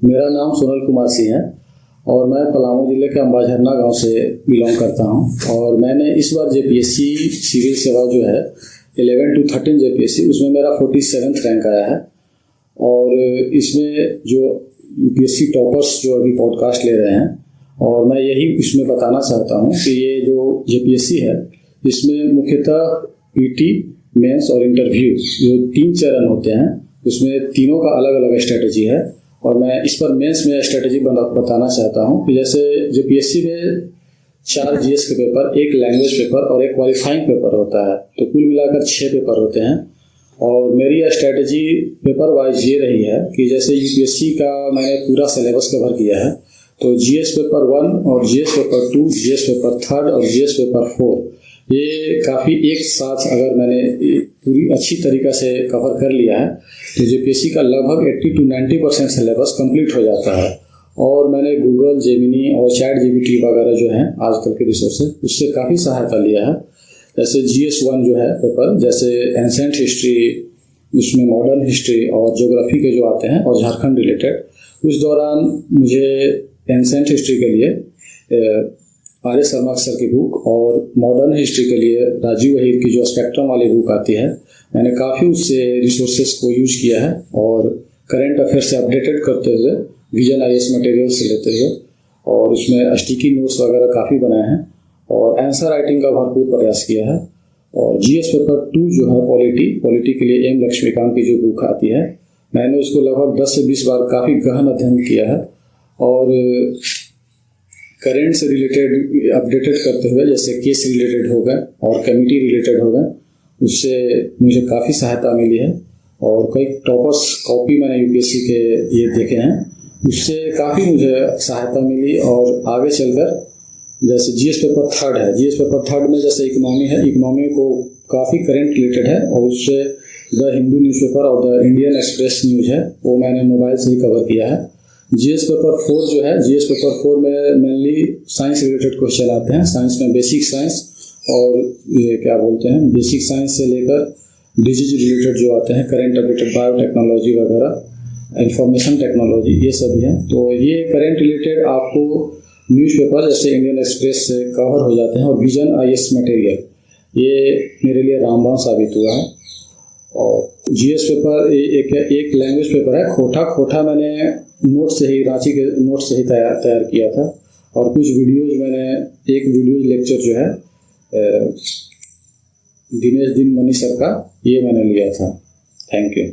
मेरा नाम सोनल कुमार सिंह है और मैं पलामू जिले के अंबाझरना गांव से बिलोंग करता हूं। और मैंने इस बार जेपीएससी सिविल सेवा जो है 11 to 13 जेपीएससी, उसमें मेरा 47th रैंक आया है। और इसमें जो यूपीएससी टॉपर्स जो अभी पॉडकास्ट ले रहे हैं, और मैं यही इसमें बताना चाहता हूं कि ये जो जेपीएससी है इसमें मुख्यतः पीटी, मेंस और इंटरव्यू जो 3 चरण होते हैं, उसमें तीनों का अलग अलग स्ट्रेटजी है। और मैं इस पर मेंस में स्ट्रेटजी बताना चाहता हूं कि जैसे जेपीएससी में 4 जीएस के पेपर, 1 लैंग्वेज पेपर और 1 क्वालिफाइंग पेपर होता है, तो कुल मिलाकर 6 पेपर होते हैं। और मेरी स्ट्रेटजी पेपर वाइज ये रही है कि जैसे यूपीएससी का मैंने पूरा सिलेबस कवर किया है, तो जीएस पेपर 1 और जीएस पेपर 2, जीएस पेपर 3 और जीएस पेपर 4, ये काफ़ी एक साथ अगर मैंने पूरी अच्छी तरीक़ा से कवर कर लिया है तो जेपीएससी का लगभग 80 to 90% सिलेबस कंप्लीट हो जाता है। और मैंने गूगल, जेमिनी और चैट जीपीटी वगैरह जो हैं आजकल के रिसोर्सेज, उससे काफ़ी सहायता लिया है। जैसे जीएस 1 जो है पेपर, जैसे एंसेंट हिस्ट्री, उसमें मॉडर्न हिस्ट्री और ज्योग्राफी के जो आते हैं और झारखंड रिलेटेड, उस दौरान मुझे एंसेंट हिस्ट्री के लिए आर्य शर्मा सर की बुक और मॉडर्न हिस्ट्री के लिए राजीव वहीर की जो स्पेक्ट्रम वाली बुक आती है, मैंने काफ़ी उससे रिसोर्सेज को यूज किया है। और करंट अफेयर से अपडेटेड करते हुए विजन आईएएस मटेरियल से लेते हुए, और उसमें स्टिकी नोट्स वगैरह काफ़ी बनाए हैं और आंसर राइटिंग का भरपूर प्रयास किया है। और जीएस पेपर 2 जो है पॉलिटी के लिए एम लक्ष्मीकांत की जो बुक आती है, मैंने उसको लगभग 10 से 20 बार काफ़ी गहन अध्ययन किया है। और करंट से रिलेटेड अपडेटेड करते हुए, जैसे केस रिलेटेड हो गए और कमिटी रिलेटेड हो गए, उससे मुझे काफ़ी सहायता मिली है। और कई टॉपर्स कॉपी मैंने यूपीएससी के ये देखे हैं, उससे काफ़ी मुझे सहायता मिली। और आगे चलकर जैसे जीएस पेपर 3 है, जीएस पेपर 3 में जैसे इकोनॉमी है, इकोनॉमी को काफ़ी करंट रिलेटेड है और उससे द हिंदू न्यूज़पेपर और द इंडियन एक्सप्रेस न्यूज़ है, वो मैंने मोबाइल से ही कवर किया है। जीएस पेपर 4 जो है, जीएस पेपर 4 में मेनली साइंस रिलेटेड क्वेश्चन आते हैं। साइंस में बेसिक साइंस और ये क्या बोलते हैं, बेसिक साइंस से लेकर डिजीज रिलेटेड जो आते हैं, करंट अपडेटेड बायोटेक्नोलॉजी वगैरह, इंफॉर्मेशन टेक्नोलॉजी, ये सभी हैं। तो ये करंट रिलेटेड आपको न्यूज़पेपर जैसे इंडियन एक्सप्रेस से कवर हो जाते हैं। और विजन आईएएस मटेरियल, ये मेरे लिए रामबाण साबित हुआ है। और जीएस पेपर एक लैंग्वेज पेपर है, खोटा मैंने नोट से ही, रांची के नोट से ही तैयार किया था। और कुछ वीडियोज मैंने, एक वीडियो लेक्चर जो है दिनेश दिन मनी सर का, ये मैंने लिया था। Thank you.